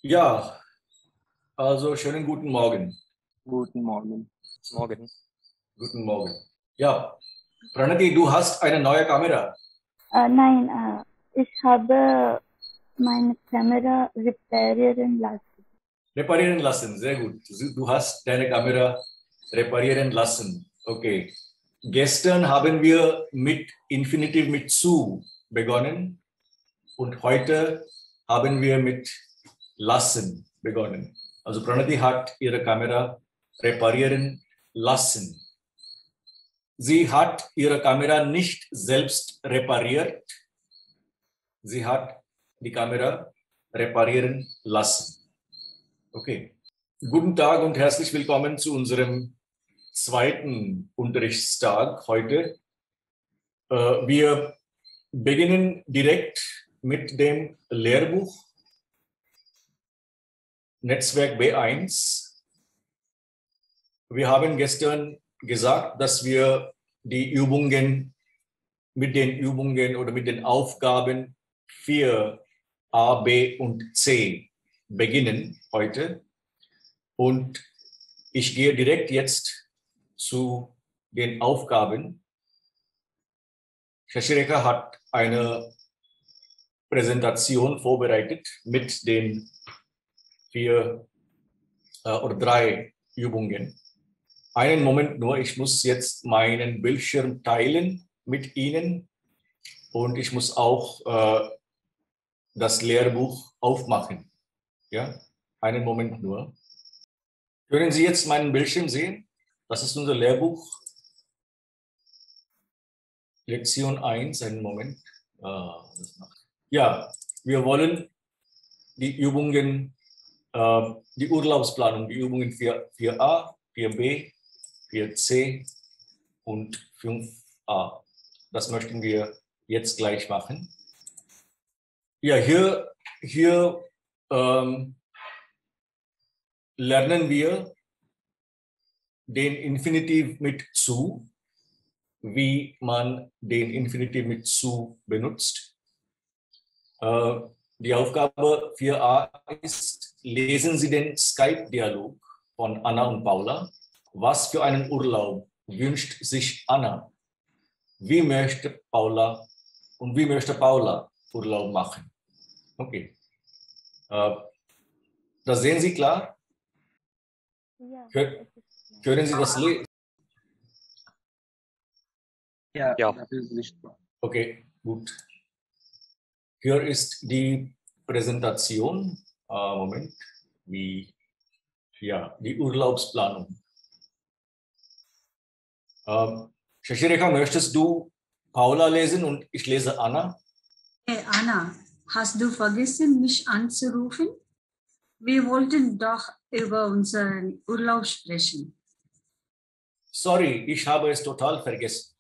Ja, also schönen guten Morgen. Guten Morgen. Morgen. Guten Morgen. Ja, Pranati, du hast eine neue Kamera. Nein, ich habe meine Kamera reparieren lassen. Reparieren lassen, sehr gut. Du hast deine Kamera reparieren lassen. Okay. Gestern haben wir mit Infinitiv mit zu begonnen und heute haben wir mit lassen begonnen. Also Pranati hat ihre Kamera reparieren lassen. Sie hat ihre Kamera nicht selbst repariert. Sie hat die Kamera reparieren lassen. Okay. Guten Tag und herzlich willkommen zu unserem zweiten Unterrichtstag heute. Wir beginnen direkt mit dem Lehrbuch Netzwerk B1. Wir haben gestern gesagt, dass wir die Übungen mit den Übungen oder mit den Aufgaben 4a, b und c beginnen heute. Und ich gehe direkt jetzt zu den Aufgaben. Shashireka hat eine Präsentation vorbereitet mit den 4 oder 3 Übungen. Einen Moment nur, ich muss jetzt meinen Bildschirm teilen mit Ihnen und ich muss auch das Lehrbuch aufmachen. Ja, einen Moment nur. Können Sie jetzt meinen Bildschirm sehen? Das ist unser Lehrbuch. Lektion 1, einen Moment. Ja, wir wollen die Übungen, die Urlaubsplanung, die Übungen 4a, 4b, 4c und 5a. Das möchten wir jetzt gleich machen. Ja, hier lernen wir den Infinitiv mit zu, wie man den Infinitiv mit zu benutzt. Die Aufgabe 4a ist, lesen Sie den Skype-Dialog von Anna und Paula. Was für einen Urlaub wünscht sich Anna? Wie möchte Paula Urlaub machen? Okay. Das sehen Sie klar? Ja, Können Sie das lesen? Ja, Ja. das ist sichtbar. Okay, gut. Hier ist die Präsentation. Moment. Die Urlaubsplanung. Shashireka, möchtest du Paula lesen und ich lese Anna? Hey Anna, hast du vergessen, mich anzurufen? Wir wollten doch über unseren Urlaub sprechen. Sorry, ich habe es total vergessen.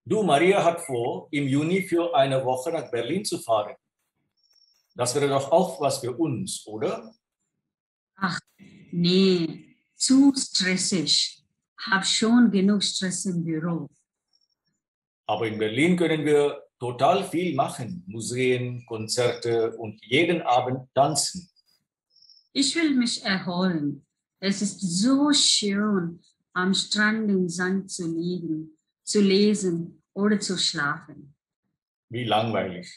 Du, Maria hat vor, im Juni für eine Woche nach Berlin zu fahren. Das wäre doch auch was für uns, oder? Ach, nee, zu stressig. Hab schon genug Stress im Büro. Aber in Berlin können wir total viel machen. Museen, Konzerte und jeden Abend tanzen. Ich will mich erholen. Es ist so schön, am Strand im Sand zu liegen, zu lesen oder zu schlafen. Wie langweilig.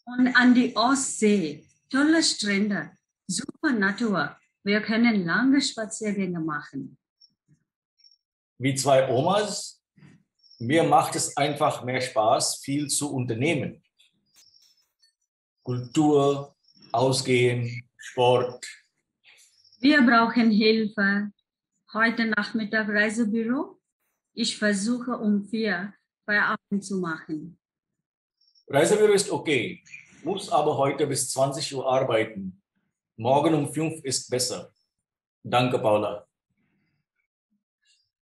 Und an die Ostsee, tolle Strände, super Natur. Wir können lange Spaziergänge machen. Wie zwei Omas. Mir macht es einfach mehr Spaß, viel zu unternehmen. Kultur, Ausgehen, Sport. Wir brauchen Hilfe. Heute Nachmittag Reisebüro. Ich versuche um 4 Feierabend zu machen. Reisebüro ist okay, muss aber heute bis 20 Uhr arbeiten. Morgen um 5 ist besser. Danke, Paula.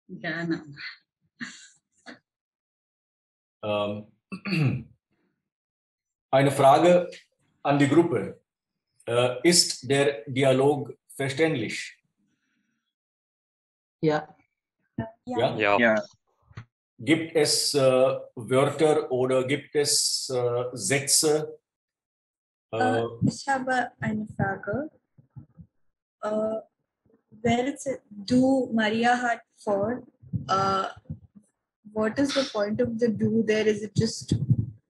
Gerne. Eine Frage an die Gruppe. Ist der Dialog verständlich? Ja. Ja? Ja. Ja. Gibt es Wörter oder gibt es Sätze, Ich habe eine Frage. Where it's a do Maria hat for, what is the point of the do there? Is it just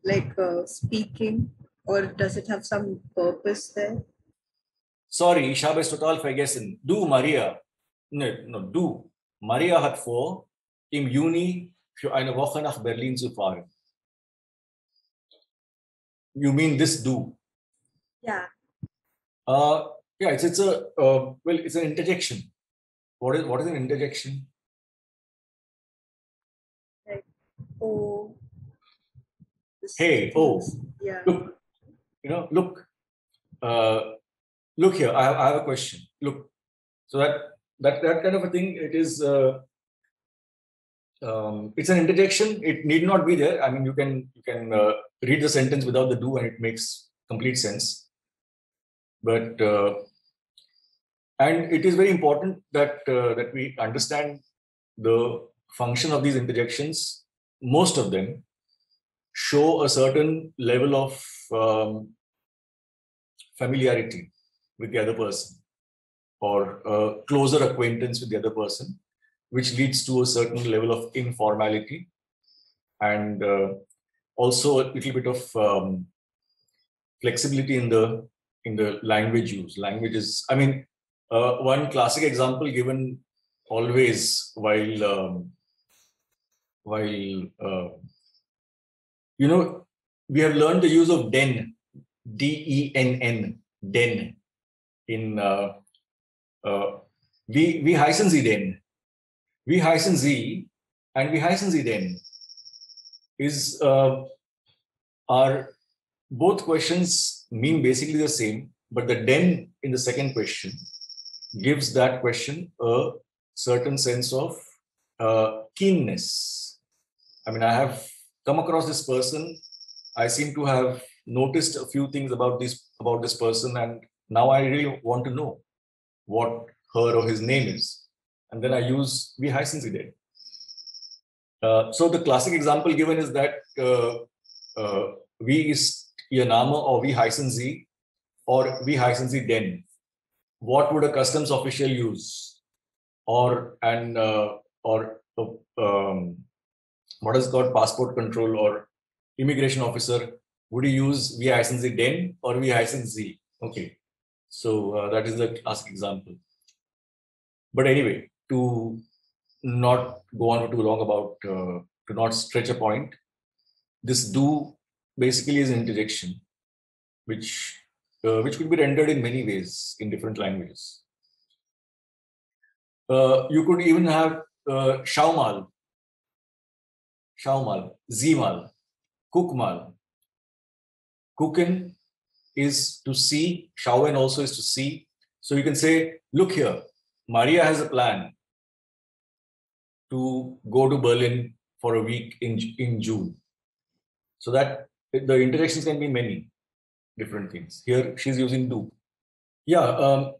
like speaking, or does it have some purpose there? Sorry, ich habe es total vergessen. Du, Maria. Du. Maria hat vor, im Juni für eine Woche nach Berlin zu fahren. You mean this do? Yeah. Yeah, it's a well, it's an interjection. What is an interjection? Like, oh. Hey, oh. Yeah. Look, look here. I have a question. Look, so that kind of a thing. It is. It's an interjection. It need not be there. I mean, you can read the sentence without the do, and it makes complete sense. But and it is very important that that we understand the function of these interjections. Most of them show a certain level of familiarity with the other person, or a closer acquaintance with the other person, which leads to a certain level of informality, and also a little bit of flexibility in the language use. Language is, I mean, one classic example given always while we have learned the use of den, D-E-N-N, den, in wie heißen Sie denn? Wie heißen Sie and wie heißen Sie denn is are both questions mean basically the same, but the den in the second question gives that question a certain sense of keenness. I mean, I have come across this person. I seem to have noticed a few things about this person, and now I really want to know what her or his name is. And then I use wie heißen Sie denn? So the classic example given is that wie ist Ihr Name, or wie heißen Sie, or wie heißen Sie denn? What would a customs official use? Or what is called passport control or immigration officer? Would you use wie heißen Sie denn or wie heißen Sie? Okay, so that is the classic example. But anyway, to not go on for too long about, to not stretch a point, this do basically is an interjection, which could be rendered in many ways in different languages. You could even have schau mal, Sieh-mal, guck mal. Gucken is to see, schauen also is to see. So you can say, look here, Maria has a plan to go to Berlin for a week in June. So that the interjections can be many different things. Here she's using do. Yeah,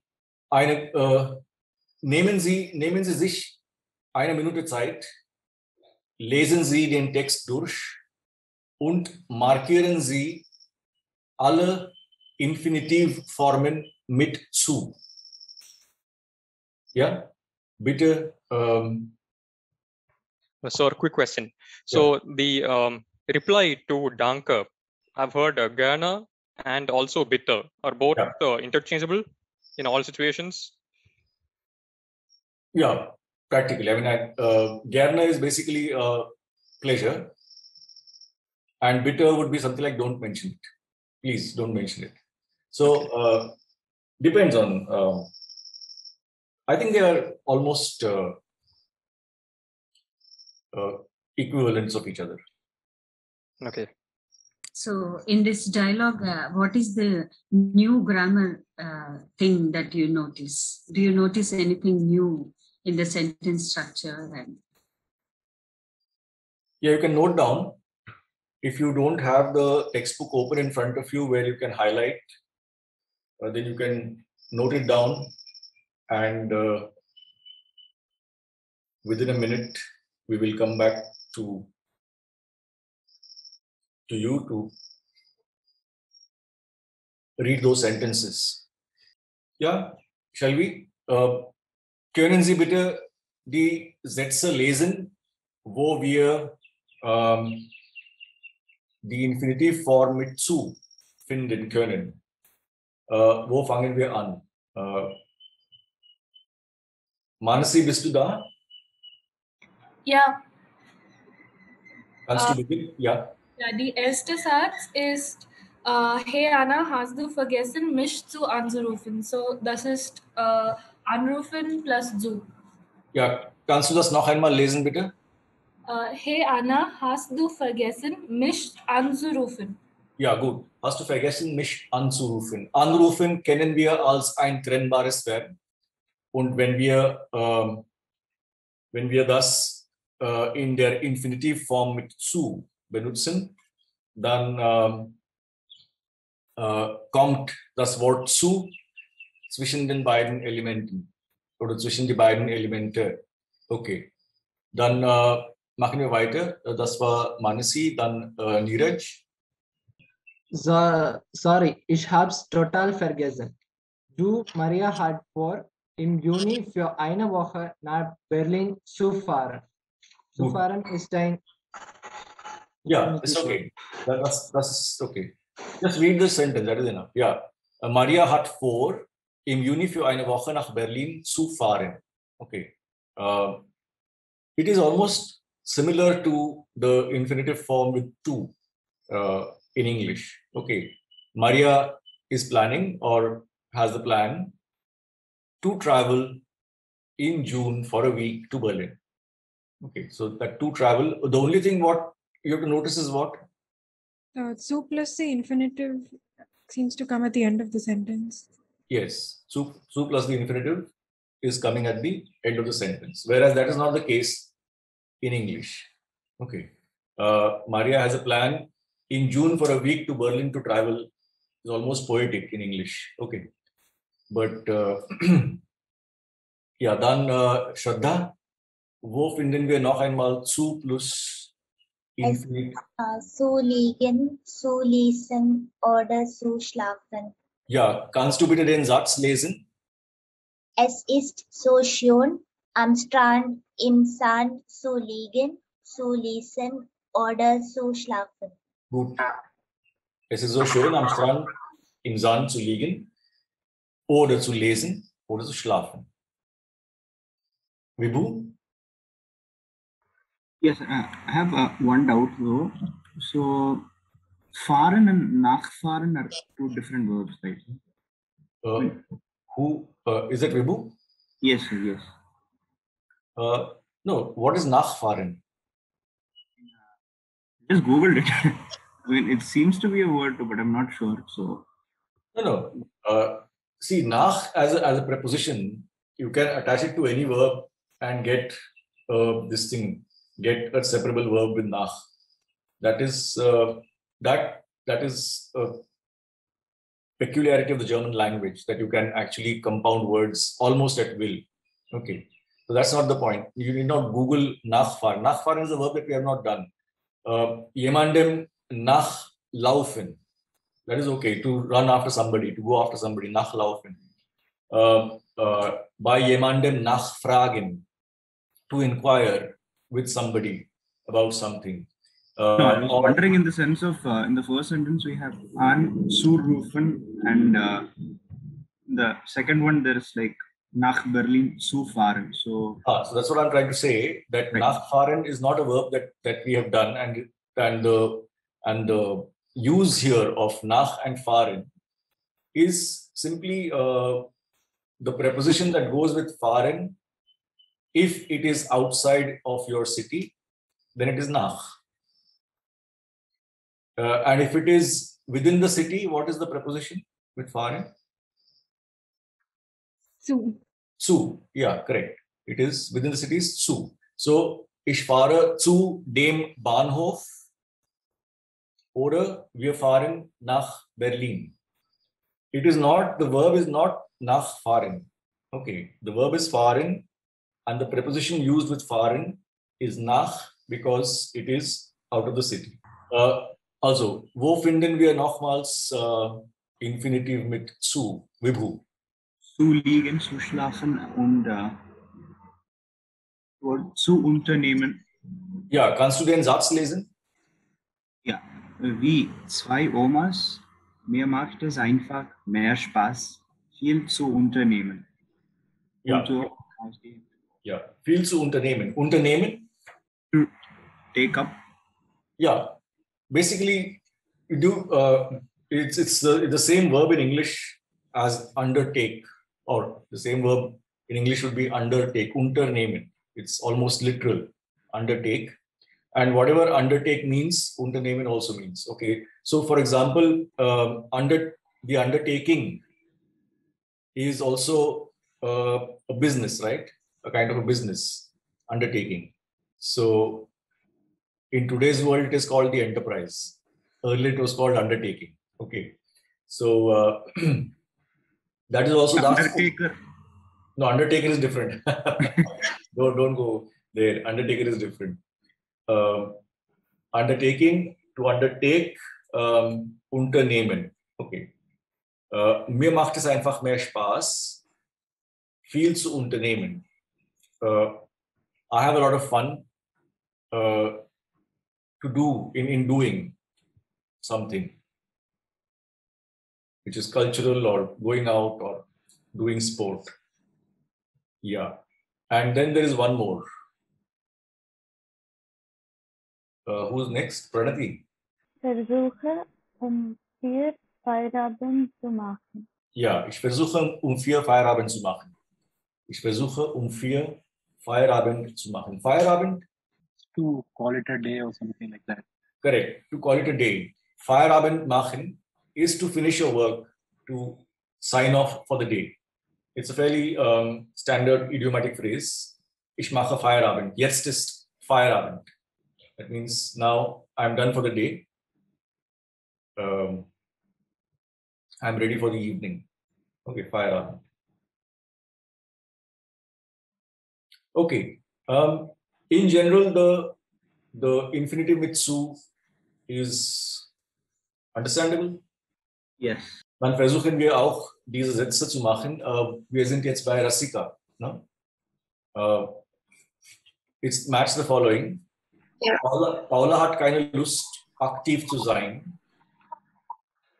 nehmen Sie sich eine Minute Zeit, lesen Sie den Text durch und markieren Sie alle Infinitivformen mit zu. Ja, bitte. So, a quick question. So the reply to Danke, I've heard gerne and also bitte are both interchangeable in all situations. Yeah, practically. I mean, gerne is basically pleasure, and bitter would be something like don't mention it. Please don't mention it. So depends on. I think they are almost equivalents of each other. Okay. So in this dialogue, what is the new grammar thing that you notice? Do you notice anything new in the sentence structure? Yeah, you can note down. If you don't have the textbook open in front of you where you can highlight, then you can note it down, and within a minute we will come back to you to read those sentences. Yeah, shall we? Können Sie bitte die Sätze lesen, wo wir die Infinitivform mit zu finden können? Wo fangen wir an? Manasi, bist du da? Ja, Kannst du beginnen? Ja. ja, die erste Satz ist, hey Anna, hast du vergessen, mich zu anzurufen? So, das ist anrufen plus zu. Ja, kannst du das noch einmal lesen, bitte? Hey Anna, hast du vergessen, mich anzurufen? Ja, gut. Hast du vergessen, mich anzurufen? Anrufen kennen wir als ein trennbares Verb. Und wenn wir das in der Infinitivform mit zu benutzen, dann kommt das Wort zu zwischen den beiden Elementen oder zwischen die beiden Elemente. Okay, dann machen wir weiter. Das war Manasi, dann Neeraj. Sorry, ich hab's total vergessen. Du, Maria, hat vor, im Juni für eine Woche nach Berlin zu fahren. Zu fahren ist ein... Yeah, it's okay. That's okay. Just read the sentence, that is enough. Yeah. Maria hat vor, im Juni für eine Woche nach Berlin zu fahren. Okay. It is almost similar to the infinitive form with to in English. Okay. Maria is planning or has the plan to travel in June for a week to Berlin. Okay. So that to travel, the only thing what you have to notice is what? Zu plus the infinitive seems to come at the end of the sentence. Yes, zu plus the infinitive is coming at the end of the sentence, whereas that is not the case in English. Okay. Maria has a plan in June for a week to Berlin to travel. Is almost poetic in English. Okay. But ja, dann Shraddha, wo finden wir noch einmal zu plus infinitive? Zu liegen, zu lesen oder zu schlafen. Ja, kannst du bitte den Satz lesen? Es ist so schön, am Strand im Sand zu liegen, zu lesen oder zu schlafen. Gut. Es ist so schön, am Strand im Sand zu liegen oder zu lesen oder zu schlafen. Vibhu? Yes, I have one doubt though. So, fahren and nachfahren are two different verbs, right? Is it Vibhu? Yes, yes. No, what is nachfahren? Just Googled it. I mean, it seems to be a word, but I'm not sure. So, No. See, nach as a preposition, you can attach it to any verb and get this thing, get a separable verb with nach. That is a peculiarity of the German language, that you can actually compound words almost at will. Okay, so that's not the point. You need not Google nachfahren. Nachfahren is a verb that we have not done. Jemandem nachlaufen. That is okay, to run after somebody, to go after somebody, nachlaufen. Bei jemandem nachfragen, to inquire with somebody about something. no, I was wondering in the sense of, in the first sentence we have anzurufen, and the second one there is like nach Berlin zu fahren. So that's what I'm trying to say, that right. Nachfahren is not a verb that we have done, and the use here of nach and fahren is simply the preposition that goes with fahren. If it is outside of your city, then it is nach. And if it is within the city, what is the preposition with fahren? Zu. Zu, yeah, correct. It is within the city is zu. So, ich fahre zu dem Bahnhof oder wir fahren nach Berlin. It is not, the verb is not nachfahren. Okay, the verb is fahren and the preposition used with fahren is nach because it is out of the city. Also, wo finden wir nochmals Infinitiv mit zu, Vibhu. Zu liegen, zu schlafen und zu unternehmen. Ja, kannst du den Satz lesen? Ja, wie zwei Omas, mir macht es einfach mehr Spaß, viel zu unternehmen. Ja. Und so Ja, viel zu unternehmen. Unternehmen? To take up. Yeah, basically, you do. It's the same verb in English as undertake, or the same verb in English would be undertake. Unternehmen. It's almost literal. Undertake, and whatever undertake means, unternehmen also means. Okay. So, for example, under the undertaking is also a business, right? A kind of a business undertaking. So in today's world, it is called the enterprise. Earlier, it was called undertaking. Okay. So that is also the Undertaker. No, undertaker is different. don't go there. Undertaker is different. Undertaking, to undertake, unternehmen. Okay. Mir macht es einfach mehr Spaß, viel zu unternehmen. I have a lot of fun to do in doing something which is cultural or going out or doing sport. Yeah. And then there is one more. Who's next? Pranati. Versuche, 4 Feierabend zu machen. Ja, ich versuche 4 Feierabend zu machen. Ich versuche 4 Feierabend zu machen. Feierabend? To call it a day or something like that. Correct. To call it a day. Feierabend machen is to finish your work, to sign off for the day. It's a fairly standard idiomatic phrase. Ich mache Feierabend. Jetzt ist Feierabend. That means now I'm done for the day. I'm ready for the evening. Okay, Feierabend. Okay. In general, the infinitive with zu is understandable. Yes. Dann versuchen wir auch, diese Sätze zu machen. Wir sind jetzt bei Rasika. No? It's match the following. Ja. Paula hat keine Lust, aktiv zu sein.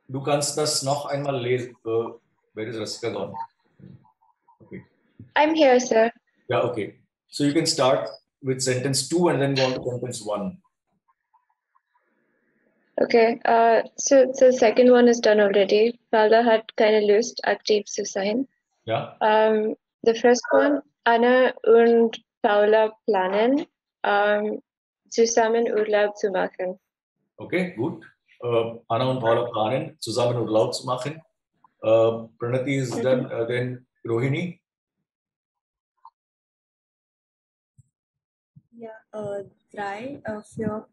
Du kannst das noch einmal lesen. Where is Rasika gone? Okay. I'm here, sir. Yeah, okay. So you can start with sentence 2 and then go on to sentence 1. Okay, so the second one is done already. Paula hat keine Lust, aktiv zu sein. Ja. The first one, Anna und Paula planen, zusammen Urlaub zu machen. Okay, gut. Anna und Paula planen, zusammen Urlaub zu machen. Pranati is done. Then Rohini. Ja, 3 für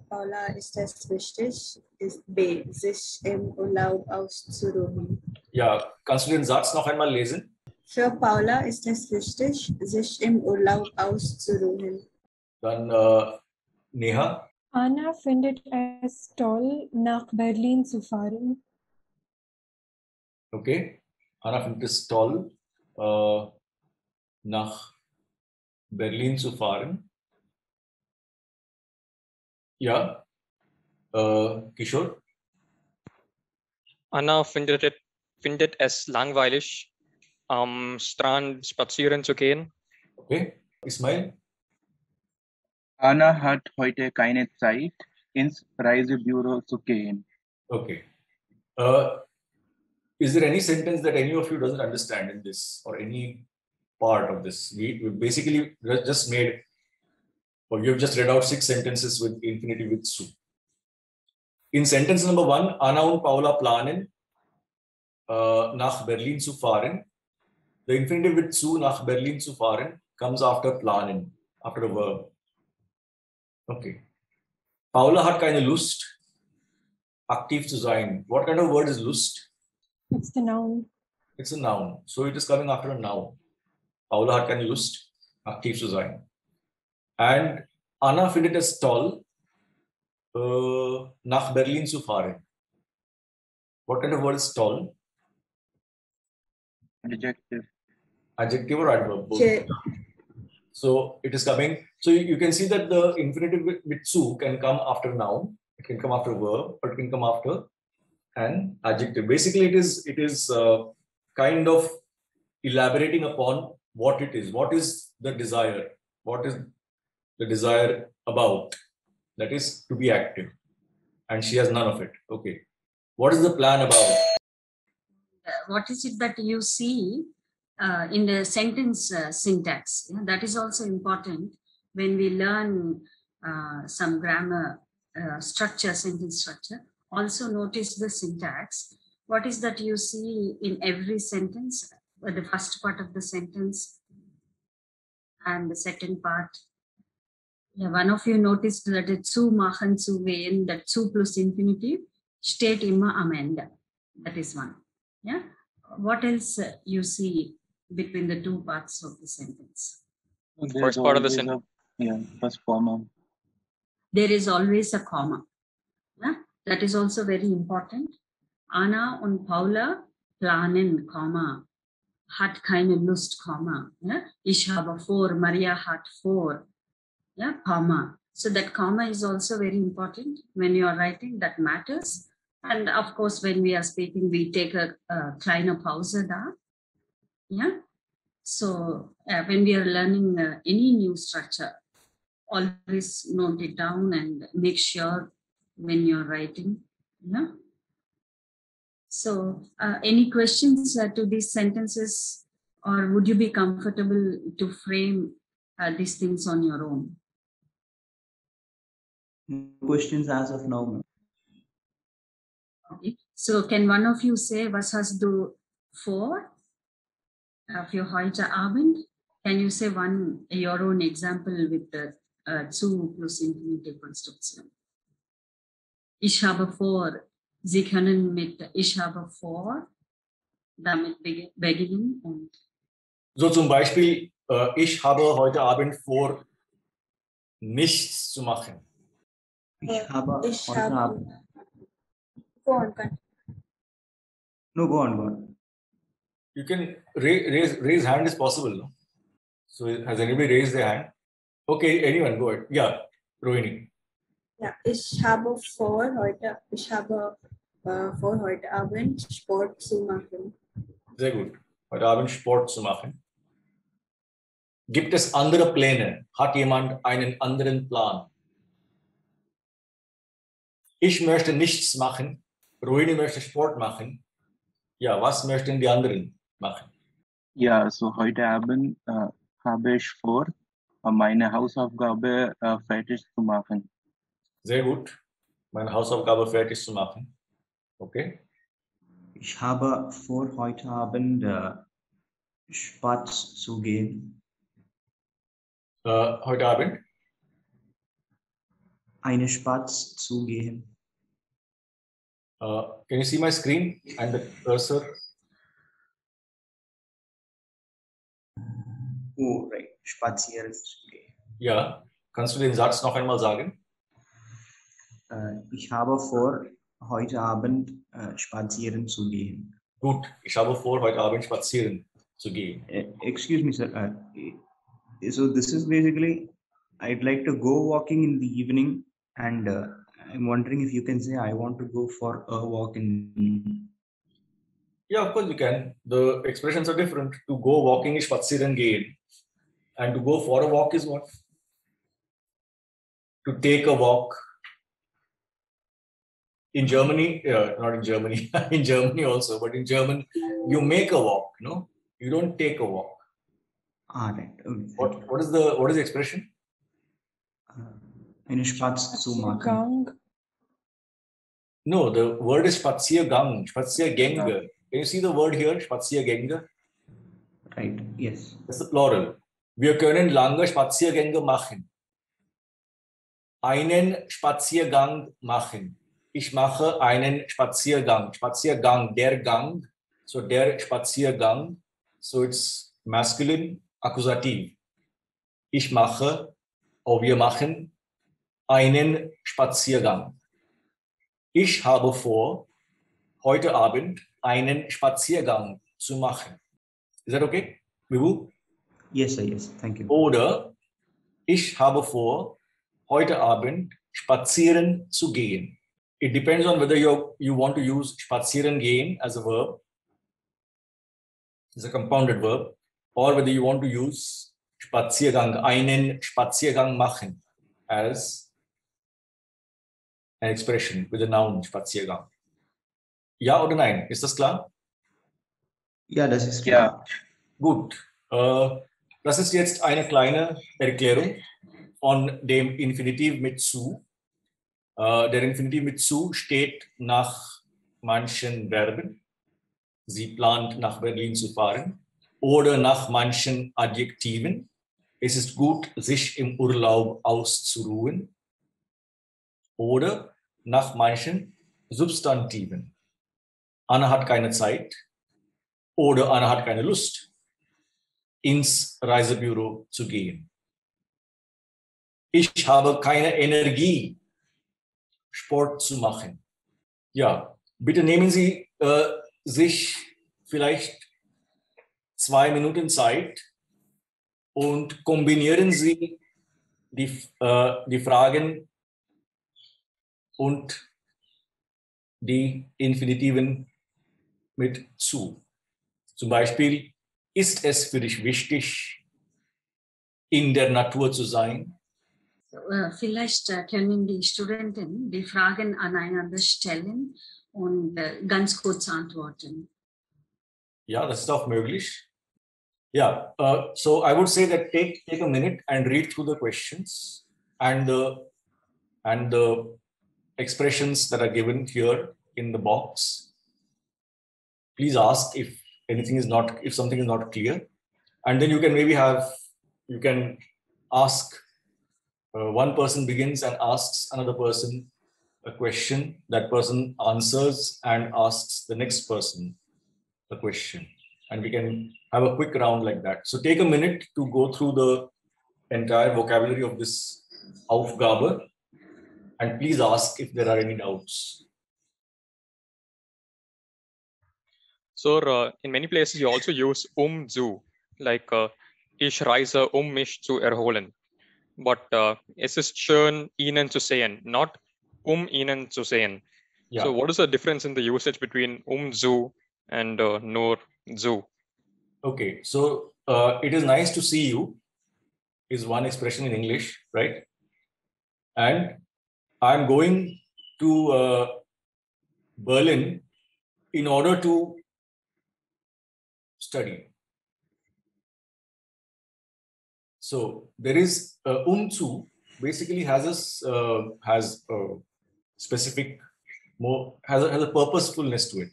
Paula ist es wichtig, ist B, sich im Urlaub auszuruhen. Ja, kannst du den Satz noch einmal lesen? Für Paula ist es wichtig, sich im Urlaub auszuruhen. Dann Neha. Anna findet es toll, nach Berlin zu fahren. Okay. Anna findet es toll, nach Berlin zu fahren. Ja. Kishore. Anna findet es langweilig, am Strand spazieren zu gehen. Okay. Ismail. Anna hat heute keine Zeit, ins Reisebüro zu gehen. Okay. Is there any sentence that any of you doesn't understand in this or any part of this? We basically just made, or you've just read out 6 sentences with infinitive with zu. In sentence number 1, Anna und Paula planen, nach Berlin zu fahren. The infinitive with zu, nach Berlin zu fahren, comes after planen, after a verb. Okay. Paula hat keine Lust, aktiv zu sein. What kind of word is Lust? It's the noun. It's a noun. So it is coming after a noun. Paula hat keine Lust, aktiv zu sein. And Anna findet es toll, nach Berlin zu fahren. What kind of word is tall? Adjective. Adjective or adverb? Both. Che- So it is coming. So you can see that the infinitive with zu can come after noun. It can come after verb, or it can come after an adjective. Basically, it is kind of elaborating upon what it is. What is the desire? What is the desire about? That is to be active, and she has none of it. Okay. What is the plan about? What is it that you see in the sentence syntax? Yeah, that is also important when we learn some grammar structure, sentence structure. Also notice the syntax. What is that you see in every sentence? The first part of the sentence and the second part. Yeah, one of you noticed that it's zu machen, zu gehen, that zu plus infinitive steht immer am Ende. That is one. Yeah. What else you see between the two parts of the sentence? First part of the sentence. Yeah, first comma. There is always a comma. Yeah? That is also very important. Anna und Paula planen, Komma, hat keine Lust, Komma. Yeah? Ich habe vor, Maria hat vor. Yeah, comma. So that comma is also very important when you are writing. That matters. And of course, when we are speaking, we take a kleine Pause da. Yeah. So when we are learning any new structure, always note it down and make sure when you're writing. Yeah. So any questions to these sentences, or would you be comfortable to frame these things on your own? Questions as of now. Okay. So can one of you say, was hast du vor für heute Abend? Can you say your own example with the zu plus infinitive Konstruktion? Ich habe vor. Sie können mit ich habe vor damit beginnen. Und so zum Beispiel, ich habe heute Abend vor, nichts zu machen. Ich habe heute Abend. Go on, continue. No, go on. You can raise hand is possible, no? So has anybody raised their hand? Okay, anyone, go ahead. Yeah, Rohini. Ja, ich habe vor, heute Abend Sport zu machen. Sehr gut. Heute Abend Sport zu machen. Gibt es andere Pläne? Hat jemand einen anderen Plan? Ich möchte nichts machen. Rohini möchte Sport machen. Ja, was möchten die anderen machen? Ja, so heute Abend habe ich vor, meine Hausaufgabe fertig zu machen. Sehr gut. Meine Hausaufgabe fertig zu machen. Okay. Ich habe vor, heute Abend Sport zu gehen. Heute Abend? Eine Sport zu gehen. Can you see my screen and the cursor? Oh, right. Spazieren zu gehen. Ja. Kannst du den Satz noch einmal sagen? Ich habe vor, heute Abend spazieren zu gehen. Gut. Ich habe vor, heute Abend spazieren zu gehen. Excuse me, sir. So this is basically, I'd like to go walking in the evening, and I'm wondering if you can say I want to go for a walk in the evening. Yeah, of course you can. The expressions are different. To go walking is spazieren gehen. And to go for a walk is what? To take a walk. In Germany, not in Germany, in Germany also, but in German, you make a walk, no? You don't take a walk. Right. What is the expression? Eine Spaz zu machen. No, the word is Spaziergang, Spaziergänge. Can you see the word here, Spaziergänge? Right, yes. That's the plural. Wir können lange Spaziergänge machen. Einen Spaziergang machen. Ich mache einen Spaziergang. Spaziergang, der Gang. So der Spaziergang. So it's masculine, Akkusativ. Ich mache, oder wir machen einen Spaziergang. Ich habe vor, heute Abend einen Spaziergang zu machen. Is that okay, Vibhu? Yes, sir. Yes. Thank you. Oder ich habe vor, heute Abend spazieren zu gehen. It depends on whether you want to use spazieren gehen as a verb, as a compounded verb, or whether you want to use Spaziergang, einen Spaziergang machen as an expression with a noun, Spaziergang. Ja oder nein? Ist das klar? Ja, das ist klar. Ja. Gut. Das ist jetzt eine kleine Erklärung von dem Infinitiv mit zu. Der Infinitiv mit zu steht nach manchen Verben. Sie plant, nach Berlin zu fahren. Oder nach manchen Adjektiven. Es ist gut, sich im Urlaub auszuruhen. Oder nach manchen Substantiven. Anna hat keine Zeit. Oder Anna hat keine Lust, ins Reisebüro zu gehen. Ich habe keine Energie, Sport zu machen. Ja, bitte nehmen Sie sich vielleicht 2 Minuten Zeit und kombinieren Sie die Fragen und die Infinitiven mit zu. Zum Beispiel, ist es für dich wichtig, in der Natur zu sein? Vielleicht können die Studenten die Fragen aneinander stellen und ganz kurz antworten. Ja, das ist auch möglich. Yeah, so I would say that take a minute and read through the questions and the expressions that are given here in the box. Please ask if something is not clear, and then you can ask. One person begins and asks another person a question. That person answers and asks the next person a question, and we can have a quick round like that. So take a minute to go through the entire vocabulary of this Aufgabe, and please ask if there are any doubts. So in many places you also use zu, like ich reise mich zu erholen. But es ist schön, Ihnen zu sehen, not Ihnen zu sehen. Yeah. So what is the difference in the usage between zu and nur zu? Okay, so it is nice to see you is one expression in English, right? And I'm going to Berlin in order to study. So there is zu basically has a specific has a purposefulness to it.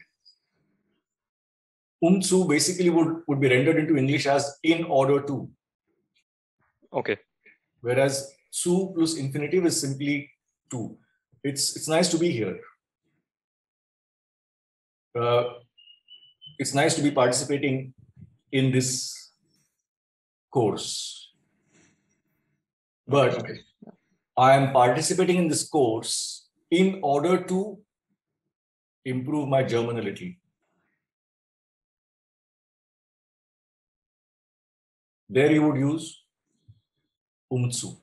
Zu basically would be rendered into English as in order to. Okay. Whereas zu plus infinitive is simply to. It's nice to be here. It's nice to be participating in this course. But okay. I am participating in this course in order to improve my German a little. There you would use zu.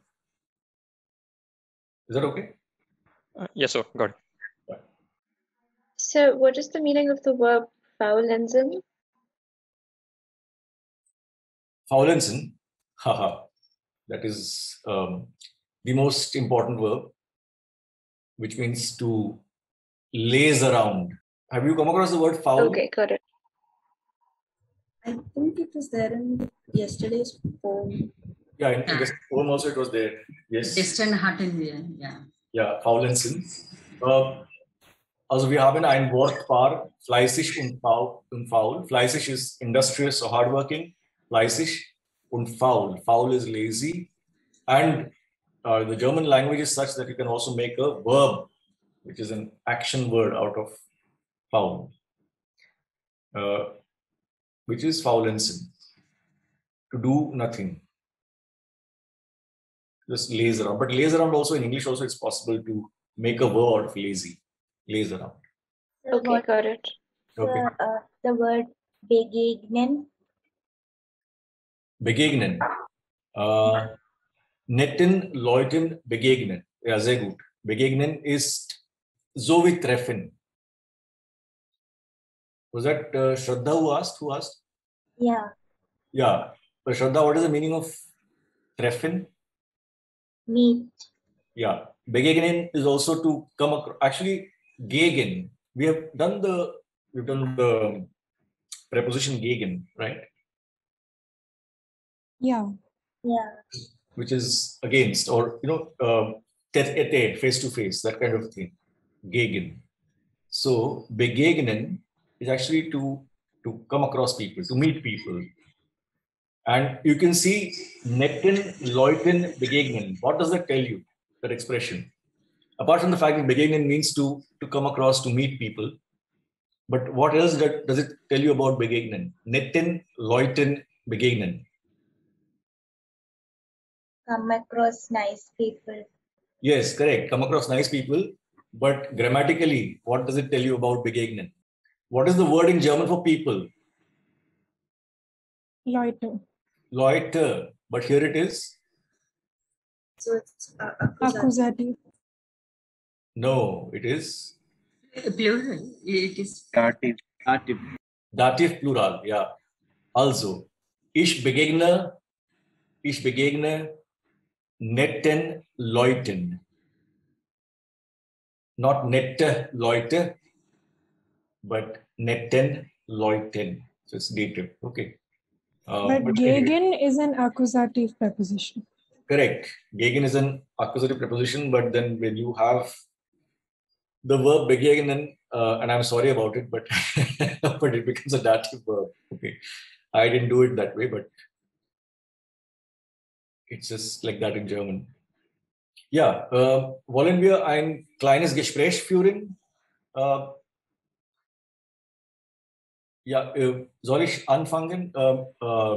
Is that okay? Yes, sir. Got it. So what is the meaning of the verb faulenzen? Faulenzen? Haha. That is the most important verb, which means to laze around. Have you come across the word foul? Okay, got it. I think it was there in yesterday's poem. Yeah, in the poem also it was there. Yes. Gestern hatten wir, ja. Ja, faulenzen. Also wir haben ein Wortpaar, fleißig und faul. Fleißig is industrious or hardworking. Fleißig und faul. Faul is lazy. And the German language is such that you can also make a verb, which is an action word out of faul, which is faulenzen, to do nothing. Just laze around. But laze around also in English also it's possible to make a verb out of lazy, laze around. So Okay, what got it. Okay. the word begegnen? Begegnen. Netten Leuten begegnen. Ja, sehr gut. Begegnen ist so wie treffen. Was that Shraddha who asked? Who asked? Yeah. Yeah. But Shraddha, what is the meaning of treffen? Meet. Yeah. Begegnen is also to come across. Actually, gegen. We've done the preposition gegen, right? Yeah. Yeah. Which is against, or tete, face to face, that kind of thing. Gegen. So begegnen is actually to come across people, to meet people. And you can see netten, Leuten, begegnen. What does that tell you, that expression? Apart from the fact that begegnen means to come across, to meet people, but what else does it tell you about begegnen? Netten, Leuten, begegnen. Come across nice people. Yes, correct. Come across nice people. But grammatically, what does it tell you about begegnen? What is the word in German for people? Leute. Leute. But here it is? So it's Accusative. No, it is? Plural. It is Dative. Dative plural, yeah. Also, ich begegne netten Leuten. Not nette Leute, but netten Leuten. So it's dative. Okay. But gegen is an accusative preposition. Correct. Gegen is an accusative preposition, but then when you have the verb begegnen, and I'm sorry about it, but but it becomes a dative verb. Okay. I didn't do it that way, but it's just like that in German. Ja, wollen wir ein kleines Gespräch führen? Ja, soll ich anfangen?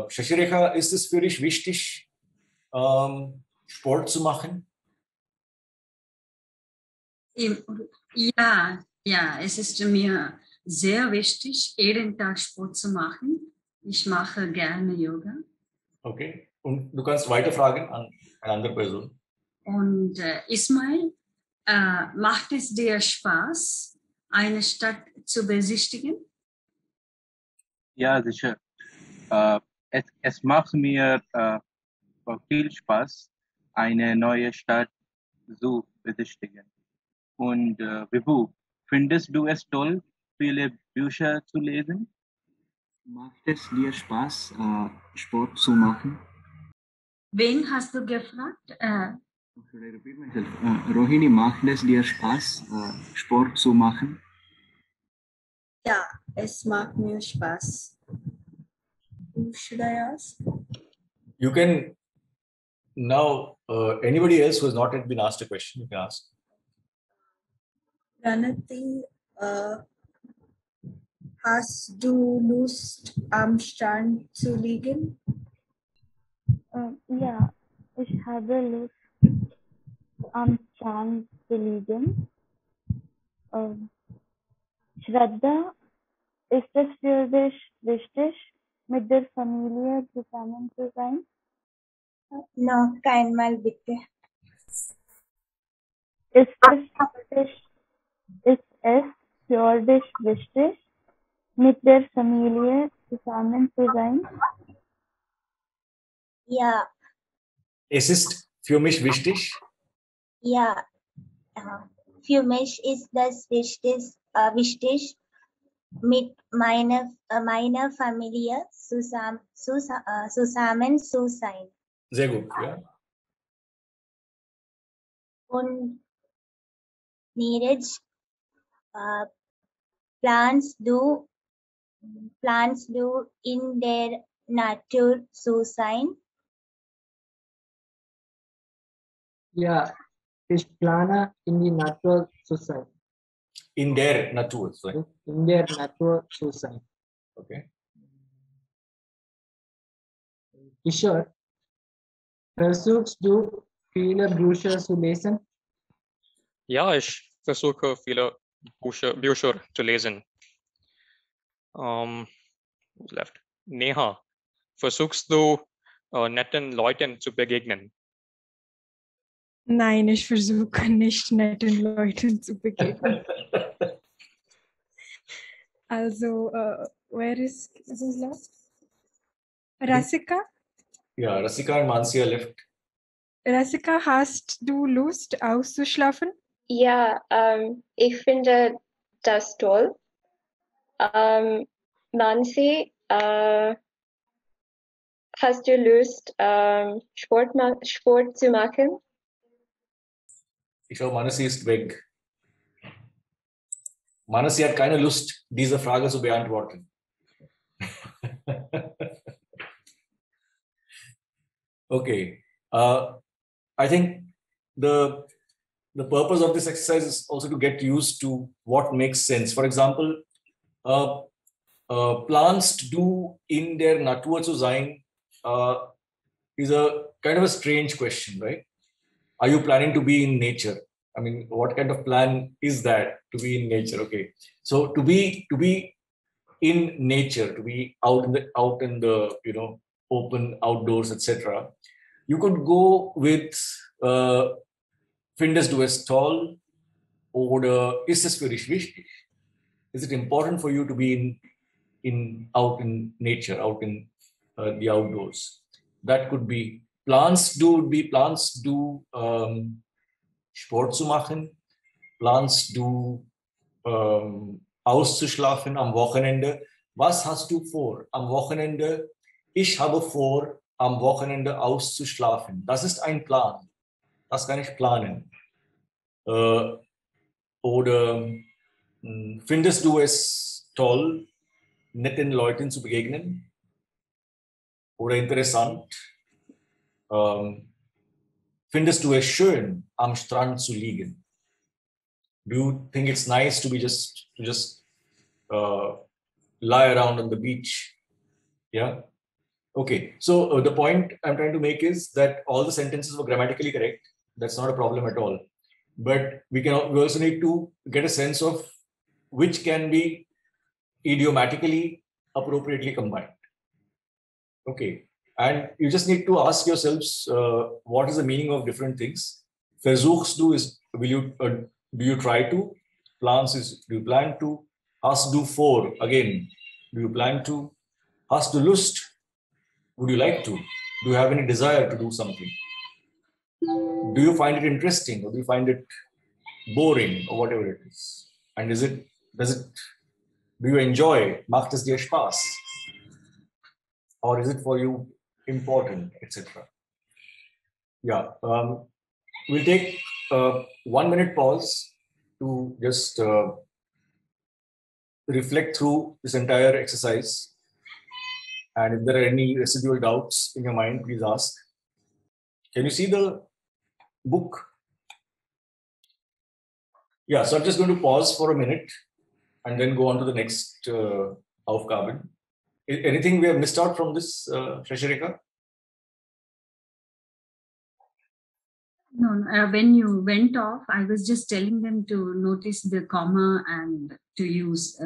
Shashirekha, ist es für dich wichtig, Sport zu machen? Ja, es ist mir sehr wichtig, jeden Tag Sport zu machen. Ich mache gerne Yoga. Okay. Und du kannst weiter fragen an eine andere Person. Und Ismail, macht es dir Spaß, eine Stadt zu besichtigen? Ja, sicher. Es macht mir viel Spaß, eine neue Stadt zu besichtigen. Und Vibhu, findest du es toll, viele Bücher zu lesen? Macht es dir Spaß, Sport zu machen? Wen hast du gefragt? Should I repeat myself? Rohini, macht es dir Spaß, Sport zu machen? Ja, es macht mir Spaß. Who should I ask? You can now, anybody else who has not yet been asked a question, you can ask. Pranati, hast du Lust, am Strand zu liegen? Ja, ich habe Lust, am Strand zu liegen. Shraddha, ist es für dich wichtig, mit der Familie zusammen zu sein? No, keinmal bitte. Ist es für dich wichtig, mit der Familie zusammen zu sein? Ja, Es ist für mich wichtig. ja. Für mich ist das wichtig, mit meiner Familie zusammen zu sein. Sehr gut, ja. Und Neeraj, planst du in der Natur zu sein? Ja, ich plane in die Natur zu sein. In der Natur, sorry. In der Natur zu sein. Okay. Kishore, versuchst du viele Bücher zu lesen? Ja, ich versuche viele Bücher zu lesen. Who's left? Neha, versuchst du netten Leuten zu begegnen? Nein, ich versuche nicht netten Leuten zu begegnen. Also, where is who's left? Rasika? Yeah, Rasika and Mansi are left. Rasika, hast du Lust auszuschlafen? Ja, ich finde das toll. Nancy, hast du Lust, Sport zu machen? Ich glaube, Manasi ist weg. Manasi hat keine Lust, diese Frage zu beantworten. Okay. I think the purpose of this exercise is also to get used to what makes sense. For example, planst du in der Natur zu sein is a kind of a strange question, right? Are you planning to be in nature? I mean, what kind of plan is that to be in nature? Okay, so to be in nature, to be out in the open outdoors, etc. You could go with findest du es toll oder ist es für dich wichtig? Is it important for you to be out in nature, out in the outdoors? That could be planst du Sport zu machen, planst du auszuschlafen am Wochenende. Was hast du vor am Wochenende? Ich habe vor, am Wochenende auszuschlafen. Das ist ein Plan. Das kann ich planen. Oder findest du es toll, netten Leuten zu begegnen? Oder interessant? Findest du es schön, am Strand zu liegen? Do you think it's nice to just lie around on the beach? Yeah. Okay. So the point I'm trying to make is that all the sentences were grammatically correct. That's not a problem at all. But we also need to get a sense of which can be idiomatically appropriately combined. Okay. And you just need to ask yourselves what is the meaning of different things. Versuchst du is do you try to? Plans is do you plan to? Hast du vor, again, do you plan to? Hast du Lust? Would you like to? Do you have any desire to do something? Do you find it interesting or do you find it boring or whatever it is? And do you enjoy? Macht es dir Spaß? Or is it for you important, etc.? Yeah, we'll take 1 minute pause to just reflect through this entire exercise. And if there are any residual doubts in your mind, please ask. Can you see the book? Yeah, so I'm just going to pause for a minute and then go on to the next Aufgaben. Anything we have missed out from this, Shasharika? No, when you went off, I was just telling them to notice the comma and to use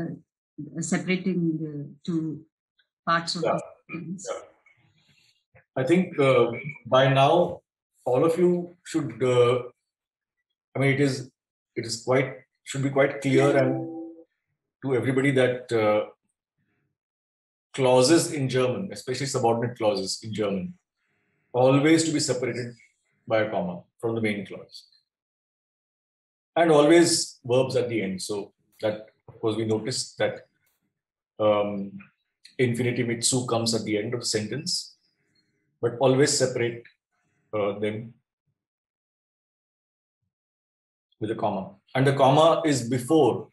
separating the two parts of the sentence. Yeah. I think by now all of you should. I mean, should be quite clear and to everybody that clauses in German, especially subordinate clauses in German, always to be separated by a comma from the main clause, and always verbs at the end. So that, of course, we noticed that infinitive mit zu comes at the end of the sentence, but always separate them with a comma. And the comma is before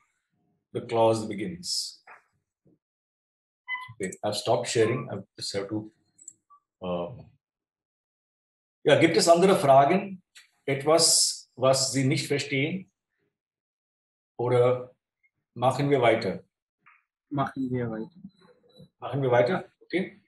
the clause begins. Okay, I've stopped sharing. I just have to. Ja, gibt es andere Fragen? Etwas, was Sie nicht verstehen? Oder machen wir weiter? Machen wir weiter. Machen wir weiter? Okay.